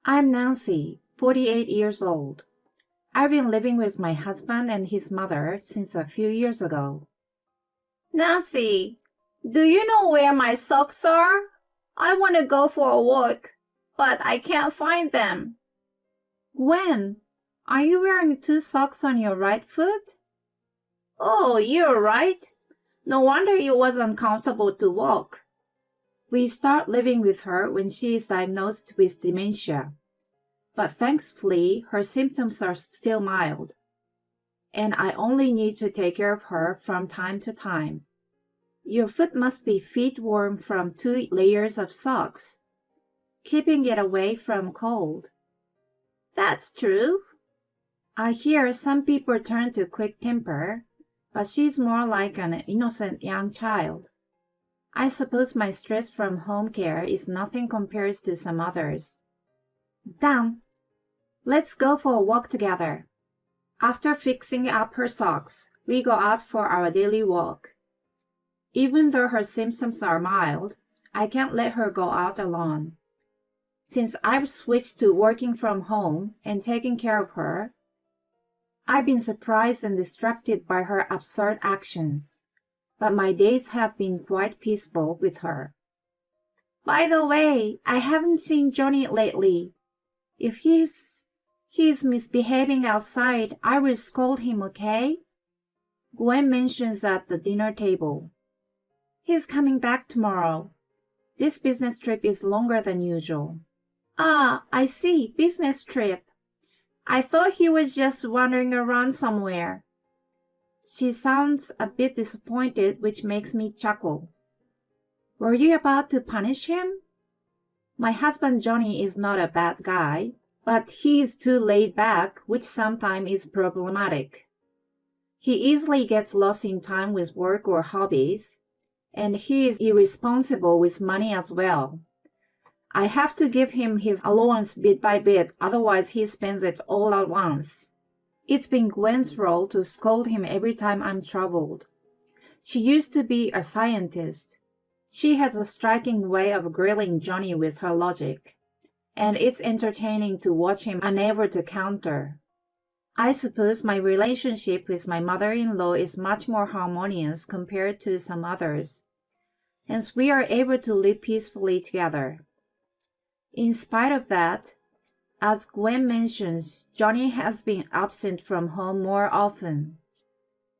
I'm Nancy, 48 years old. I've been living with my husband and his mother since a few years ago. Nancy, do you know where my socks are? I want to go for a walk, but I can't find them. Gwen, are you wearing two socks on your right foot? Oh, you're right. No wonder it was uncomfortable to walk. We start living with her when she is diagnosed with dementia. But thankfully, her symptoms are still mild. And I only need to take care of her from time to time. Your foot must be feet warm from 2 layers of socks, keeping it away from cold. That's true. I hear some people turn to quick temper, but she's more like an innocent young child. I suppose my stress from home care is nothing compared to some others. Done. Let's go for a walk together. After fixing up her socks, we go out for our daily walk. Even though her symptoms are mild, I can't let her go out alone. Since I've switched to working from home and taking care of her, I've been surprised and distracted by her absurd actions, but my days have been quite peaceful with her. By the way, I haven't seen Johnny lately. If he's misbehaving outside, I will scold him, okay? Gwen mentions at the dinner table. He's coming back tomorrow. This business trip is longer than usual. Ah, I see, business trip. I thought he was just wandering around somewhere. She sounds a bit disappointed, which makes me chuckle. Were you about to punish him? My husband Johnny is not a bad guy, but he is too laid back, which sometimes is problematic. He easily gets lost in time with work or hobbies, and he is irresponsible with money as well. I have to give him his allowance bit by bit, otherwise he spends it all at once. It's been Gwen's role to scold him every time I'm troubled. She used to be a scientist. She has a striking way of grilling Johnny with her logic, and it's entertaining to watch him unable to counter. I suppose my relationship with my mother-in-law is much more harmonious compared to some others, hence we are able to live peacefully together. In spite of that, as Gwen mentions, Johnny has been absent from home more often.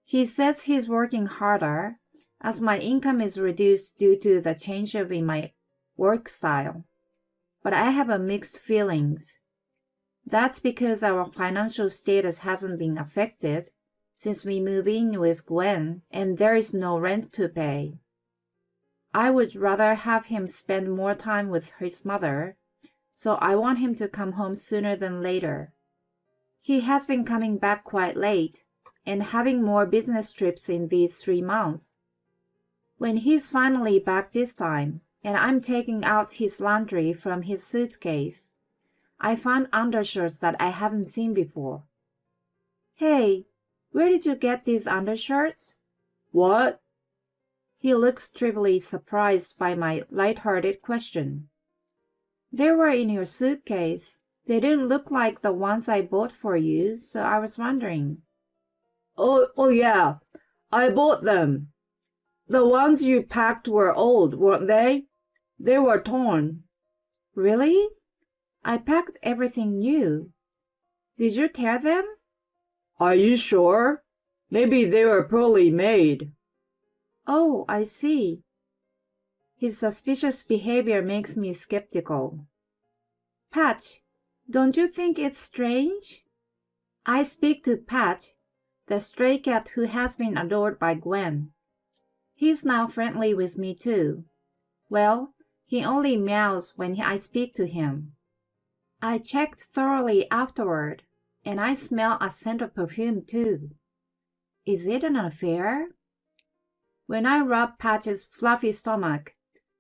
He says he's working harder, as my income is reduced due to the change in my work style. But I have mixed feelings. That's because our financial status hasn't been affected since we moved in with Gwen and there is no rent to pay. I would rather have him spend more time with his mother, so I want him to come home sooner than later. He has been coming back quite late and having more business trips in these 3 months. When he's finally back this time, and I'm taking out his laundry from his suitcase, I found undershirts that I haven't seen before. Hey, where did you get these undershirts? What? He looks trivially surprised by my light-hearted question. They were in your suitcase. They didn't look like the ones I bought for you, so I was wondering. Oh yeah, I bought them. The ones you packed were old, weren't they? They were torn. Really? I packed everything new. Did you tear them? Are you sure? Maybe they were poorly made. Oh, I see. His suspicious behavior makes me skeptical. Patch, don't you think it's strange? I speak to Patch, the stray cat who has been adored by Gwen. He's now friendly with me too. Well, he only meows when I speak to him. I checked thoroughly afterward, and I smell a scent of perfume too. Is it an affair? When I rub Patch's fluffy stomach,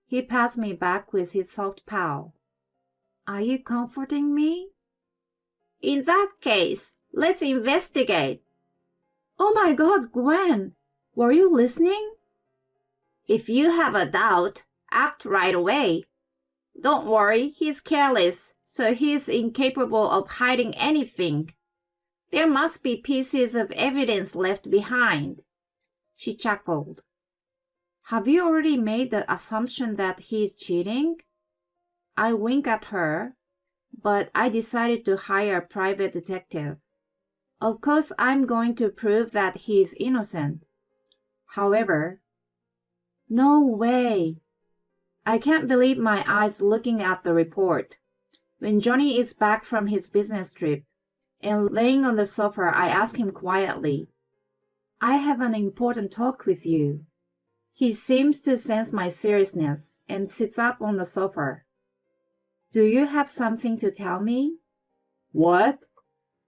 he pats me back with his soft paw. Are you comforting me? In that case, let's investigate. Oh my God, Gwen! Were you listening? If you have a doubt, act right away. Don't worry, he's careless, so he's incapable of hiding anything. There must be pieces of evidence left behind. She chuckled. Have you already made the assumption that he's cheating? I winked at her, but I decided to hire a private detective. Of course, I'm going to prove that he's innocent. However, no way. I can't believe my eyes looking at the report. When Johnny is back from his business trip and laying on the sofa, I ask him quietly, I have an important talk with you. He seems to sense my seriousness and sits up on the sofa. Do you have something to tell me? What?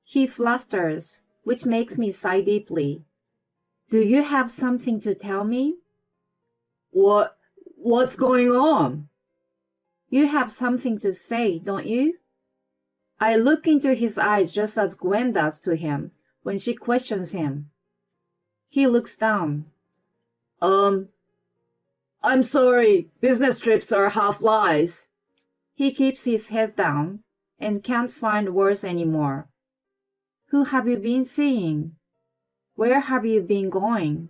He flusters, which makes me sigh deeply. Do you have something to tell me? What's going on? You have something to say, don't you? I look into his eyes just as Gwen does to him when she questions him. He looks down. I'm sorry, business trips are half lies. He keeps his head down and can't find words anymore. Who have you been seeing? Where have you been going?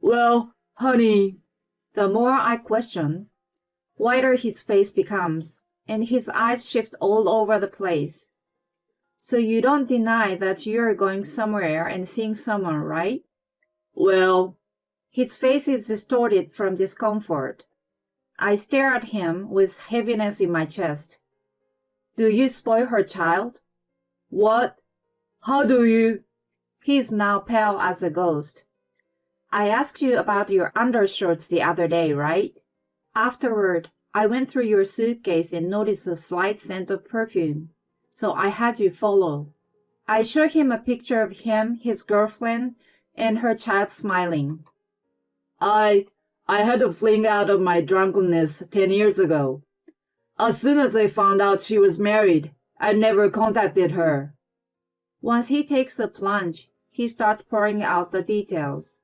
Well, honey. The more I question, whiter his face becomes, and his eyes shift all over the place. So you don't deny that you're going somewhere and seeing someone, right? Well, his face is distorted from discomfort. I stare at him with heaviness in my chest. Do you spoil her child? What? How do you? He's now pale as a ghost. I asked you about your undershirts the other day, right? Afterward, I went through your suitcase and noticed a slight scent of perfume, so I had you follow. I showed him a picture of him, his girlfriend, and her child smiling. I had a fling out of my drunkenness 10 years ago. As soon as I found out she was married, I never contacted her. Once he takes a plunge, he starts pouring out the details.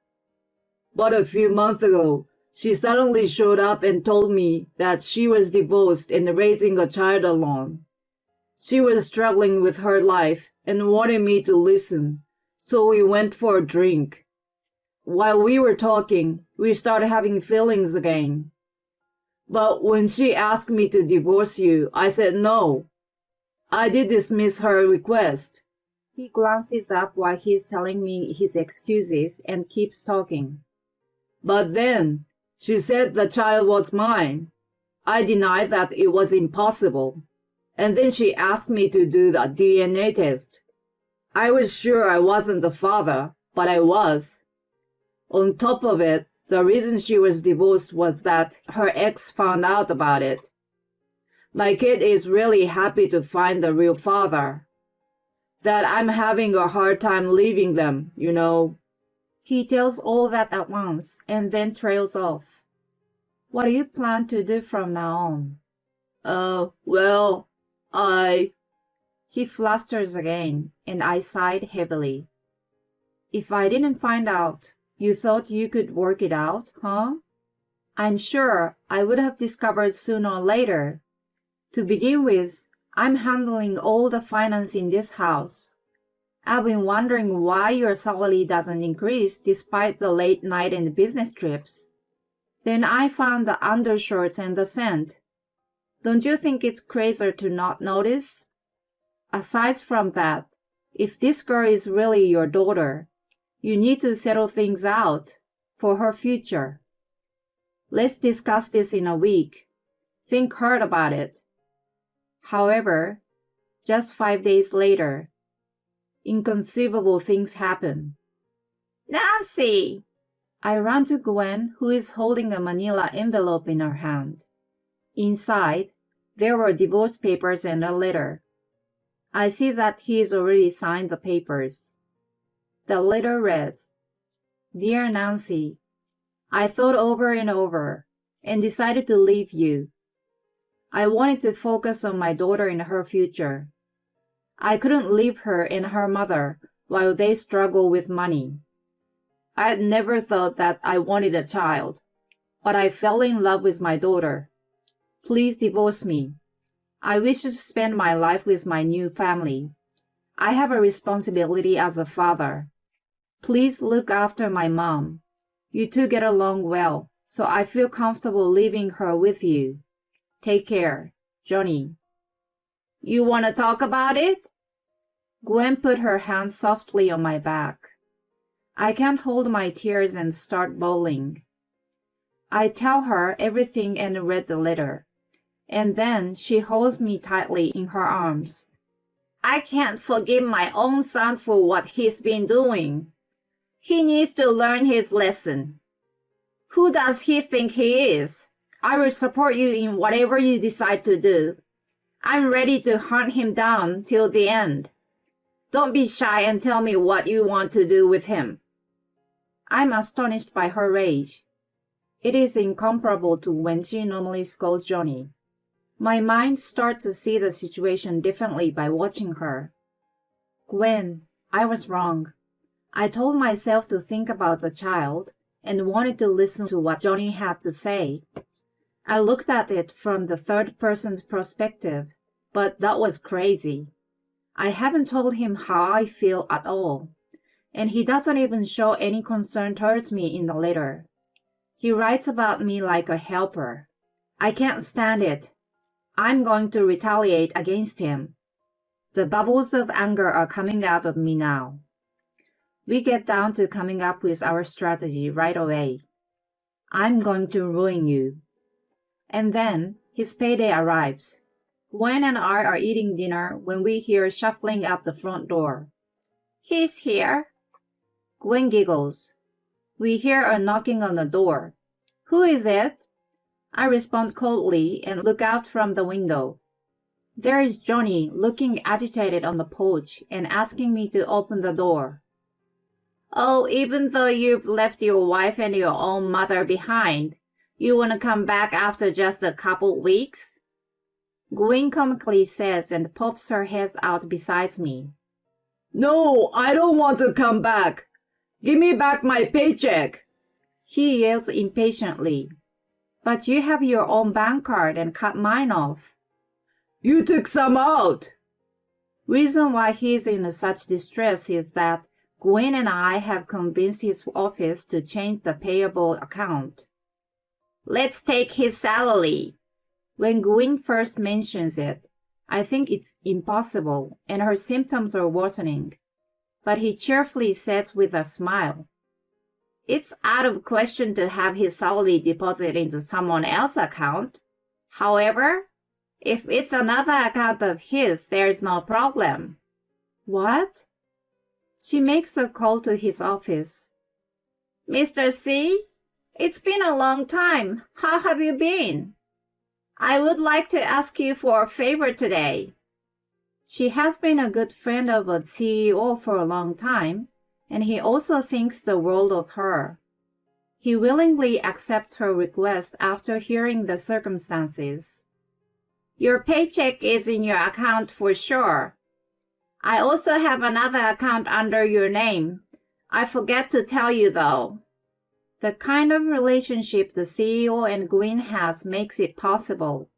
But a few months ago, she suddenly showed up and told me that she was divorced and raising a child alone. She was struggling with her life and wanted me to listen, so we went for a drink. While we were talking, we started having feelings again. But when she asked me to divorce you, I said no. I did dismiss her request. He glances up while he's telling me his excuses and keeps talking. But then, she said the child was mine. I denied that it was impossible. And then she asked me to do the DNA test. I was sure I wasn't the father, but I was. On top of it, the reason she was divorced was that her ex found out about it. My kid is really happy to find the real father. That I'm having a hard time leaving them, you know. He tells all that at once and then trails off. What do you plan to do from now on? Well, He flusters again, and I sighed heavily. If I didn't find out, you thought you could work it out, huh? I'm sure I would have discovered sooner or later. To begin with, I'm handling all the finance in this house. I've been wondering why your salary doesn't increase despite the late night and business trips. Then I found the undershirts and the scent. Don't you think it's crazier to not notice? Aside from that, if this girl is really your daughter, you need to settle things out for her future. Let's discuss this in a week. Think hard about it. However, just 5 days later, inconceivable things happen. Nancy! I run to Gwen, who is holding a manila envelope in her hand. Inside, there were divorce papers and a letter. I see that he's already signed the papers. The letter reads, Dear Nancy, I thought over and over and decided to leave you. I wanted to focus on my daughter and her future. I couldn't leave her and her mother while they struggle with money. I had never thought that I wanted a child, but I fell in love with my daughter. Please divorce me. I wish to spend my life with my new family. I have a responsibility as a father. Please look after my mom. You two get along well, so I feel comfortable leaving her with you. Take care, Johnny. You want to talk about it? Gwen put her hand softly on my back. I can't hold my tears and start bawling. I tell her everything and read the letter, and then she holds me tightly in her arms. I can't forgive my own son for what he's been doing. He needs to learn his lesson. Who does he think he is? I will support you in whatever you decide to do. I'm ready to hunt him down till the end. Don't be shy and tell me what you want to do with him. I'm astonished by her rage. It is incomparable to when she normally scolds Johnny. My mind starts to see the situation differently by watching her. Gwen, I was wrong. I told myself to think about the child and wanted to listen to what Johnny had to say. I looked at it from the third person's perspective, but that was crazy. I haven't told him how I feel at all, and he doesn't even show any concern towards me in the letter. He writes about me like a helper. I can't stand it. I'm going to retaliate against him. The bubbles of anger are coming out of me now. We get down to coming up with our strategy right away. I'm going to ruin you. And then his payday arrives. Gwen and I are eating dinner when we hear shuffling at the front door. He's here. Gwen giggles. We hear a knocking on the door. Who is it? I respond coldly and look out from the window. There is Johnny looking agitated on the porch and asking me to open the door. Oh, even though you've left your wife and your own mother behind, you want to come back after just a couple weeks? Gwen comically says and pops her head out beside me. No, I don't want to come back. Give me back my paycheck. He yells impatiently. But you have your own bank card and cut mine off. You took some out. Reason why he's in such distress is that Gwen and I have convinced his office to change the payable account. Let's take his salary. When Gwen first mentions it, I think it's impossible and her symptoms are worsening. But he cheerfully says with a smile, It's out of question to have his salary deposited into someone else's account. However, if it's another account of his, there's no problem. What? She makes a call to his office. Mr. C, it's been a long time. How have you been? I would like to ask you for a favor today. She has been a good friend of a CEO for a long time, and he also thinks the world of her. He willingly accepts her request after hearing the circumstances. Your paycheck is in your account for sure. I also have another account under your name. I forget to tell you though. The kind of relationship the CEO and Gwen has makes it possible,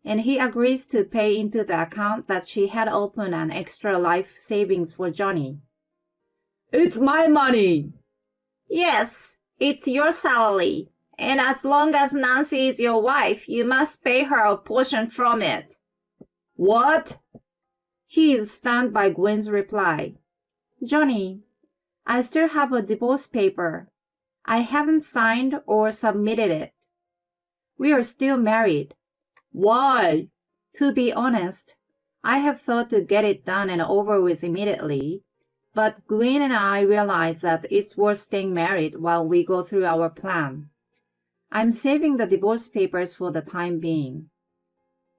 and he agrees to pay into the account that she had opened an extra life savings for Johnny. It's my money. Yes, it's your salary, and as long as Nancy is your wife, you must pay her a portion from it. What? He is stunned by Gwen's reply. Johnny, I still have a divorce paper. I haven't signed or submitted it. We are still married. Why? To be honest, I have thought to get it done and over with immediately, but Gwen and I realize that it's worth staying married while we go through our plan. I'm saving the divorce papers for the time being.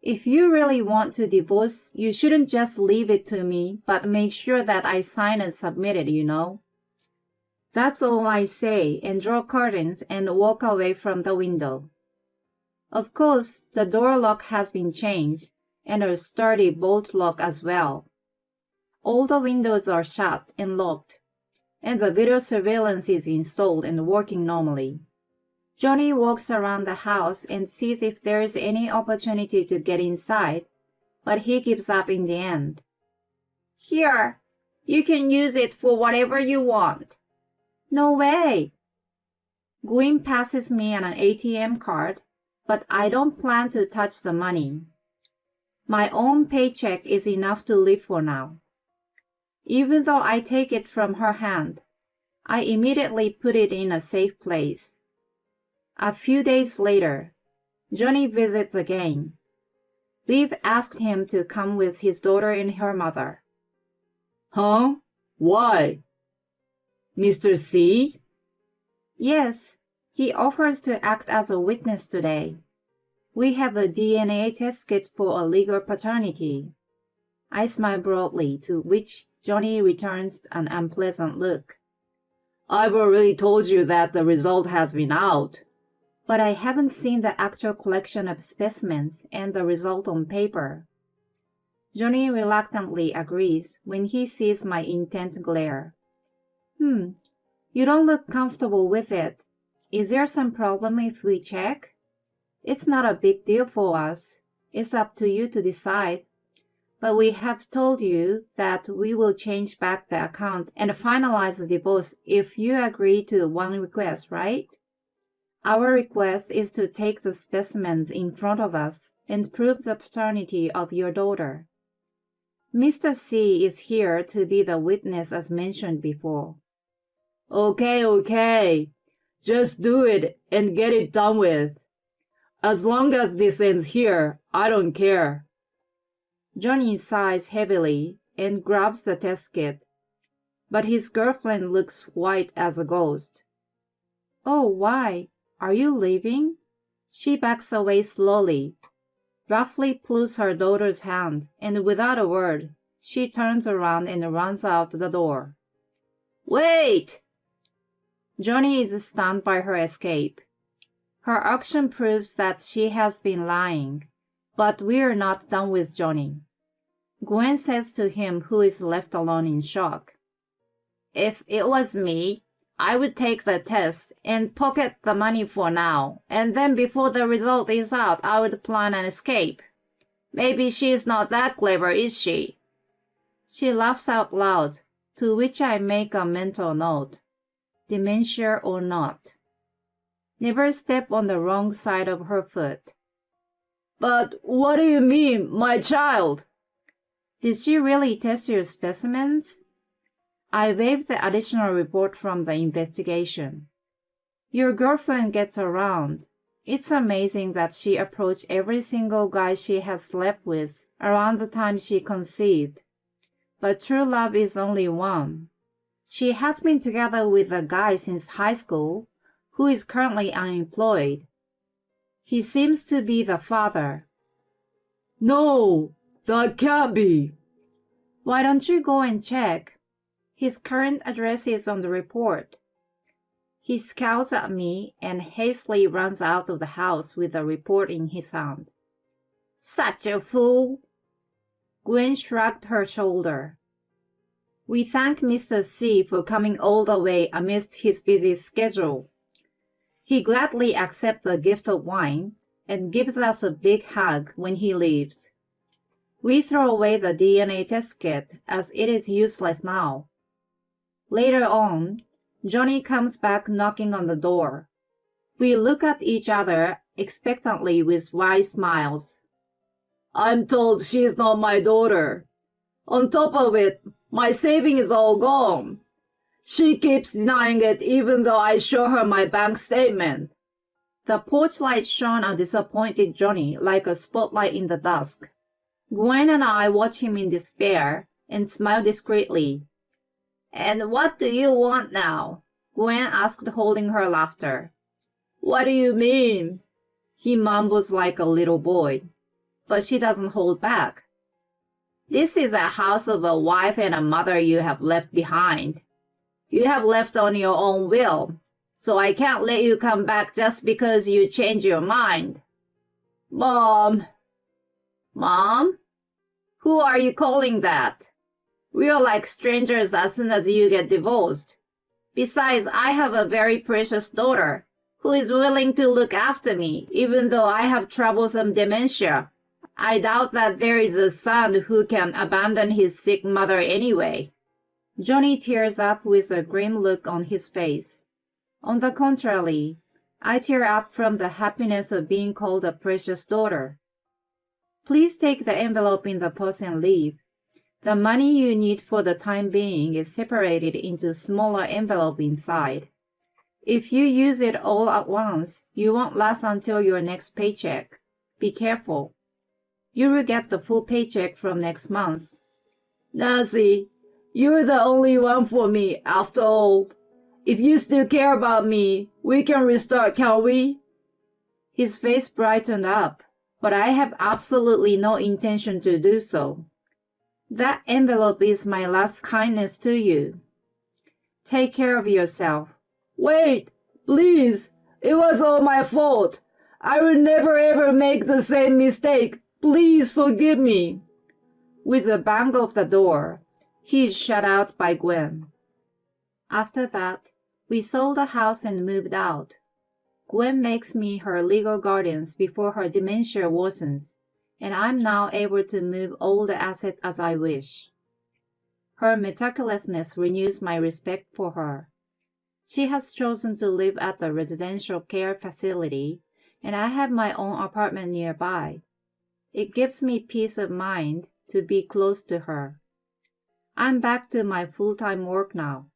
If you really want to divorce, you shouldn't just leave it to me, but make sure that I sign and submit it, you know. That's all I say and draw curtains and walk away from the window. Of course, the door lock has been changed and a sturdy bolt lock as well. All the windows are shut and locked, and the video surveillance is installed and working normally. Johnny walks around the house and sees if there is any opportunity to get inside, but he gives up in the end. Here, you can use it for whatever you want. No way! Gwen passes me an ATM card, but I don't plan to touch the money. My own paycheck is enough to live for now. Even though I take it from her hand, I immediately put it in a safe place. A few days later, Johnny visits again. Liv asked him to come with his daughter and her mother. Huh? Why? Mr. C? Yes, he offers to act as a witness today. We have a DNA test kit for a legal paternity. I smile broadly, to which Johnny returns an unpleasant look. I've already told you that the result has been out. But I haven't seen the actual collection of specimens and the result on paper. Johnny reluctantly agrees when he sees my intent glare. You don't look comfortable with it. Is there some problem if we check? It's not a big deal for us. It's up to you to decide. But we have told you that we will change back the account and finalize the divorce if you agree to one request, right? Our request is to take the specimens in front of us and prove the paternity of your daughter. Mr. C is here to be the witness as mentioned before. Okay. Just do it and get it done with. As long as this ends here, I don't care. Johnny sighs heavily and grabs the test kit, but his girlfriend looks white as a ghost. Oh, why? Are you leaving? She backs away slowly, roughly pulls her daughter's hand, and without a word, she turns around and runs out the door. Wait! Johnny is stunned by her escape. Her action proves that she has been lying, but we're not done with Johnny. Gwen says to him, who is left alone in shock. If it was me, I would take the test and pocket the money for now, and then before the result is out, I would plan an escape. Maybe she's not that clever, is she? She laughs out loud, to which I make a mental note. Dementia or not. Never step on the wrong side of her foot. But what do you mean, my child? Did she really test your specimens? I waved the additional report from the investigation. Your girlfriend gets around. It's amazing that she approached every single guy she has slept with around the time she conceived. But true love is only one. She has been together with a guy since high school who is currently unemployed. He seems to be the father. No, that can't be. Why don't you go and check? His current address is on the report. He scowls at me and hastily runs out of the house with the report in his hand. Such a fool! Gwen shrugged her shoulder. We thank Mr. C for coming all the way amidst his busy schedule. He gladly accepts the gift of wine and gives us a big hug when he leaves. We throw away the DNA test kit as it is useless now. Later on, Johnny comes back knocking on the door. We look at each other expectantly with wide smiles. I'm told she's not my daughter. On top of it, my savings is all gone. She keeps denying it even though I show her my bank statement. The porch light shone a disappointed Johnny like a spotlight in the dusk. Gwen and I watch him in despair and smile discreetly. And what do you want now? Gwen asked, holding her laughter. What do you mean? He mumbles like a little boy, but she doesn't hold back. This is a house of a wife and a mother you have left behind. You have left on your own will, so I can't let you come back just because you change your mind. Mom! Mom? Who are you calling that? We are like strangers as soon as you get divorced. Besides, I have a very precious daughter who is willing to look after me, even though I have troublesome dementia. I doubt that there is a son who can abandon his sick mother anyway. Johnny tears up with a grim look on his face. On the contrary, I tear up from the happiness of being called a precious daughter. Please take the envelope in the post and leave. The money you need for the time being is separated into smaller envelope inside. If you use it all at once, you won't last until your next paycheck. Be careful. You will get the full paycheck from next month. Nancy, you're the only one for me, after all. If you still care about me, we can restart, can't we? His face brightened up, but I have absolutely no intention to do so. That envelope is my last kindness to you. Take care of yourself. Wait, please. It was all my fault. I will never ever make the same mistake. Please forgive me. With a bang of the door, he is shut out by Gwen. After that, we sold the house and moved out. Gwen makes me her legal guardian before her dementia worsens, and I'm now able to move all the assets as I wish. Her meticulousness renews my respect for her. She has chosen to live at the residential care facility, and I have my own apartment nearby. It gives me peace of mind to be close to her. I'm back to my full-time work now.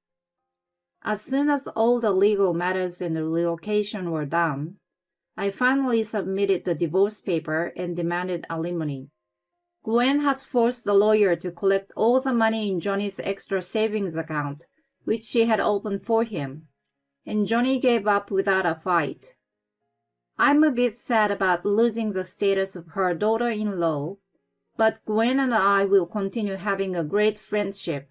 As soon as all the legal matters and the relocation were done, I finally submitted the divorce paper and demanded alimony. Gwen had forced the lawyer to collect all the money in Johnny's extra savings account, which she had opened for him, and Johnny gave up without a fight. I'm a bit sad about losing the status of her daughter-in-law, but Gwen and I will continue having a great friendship.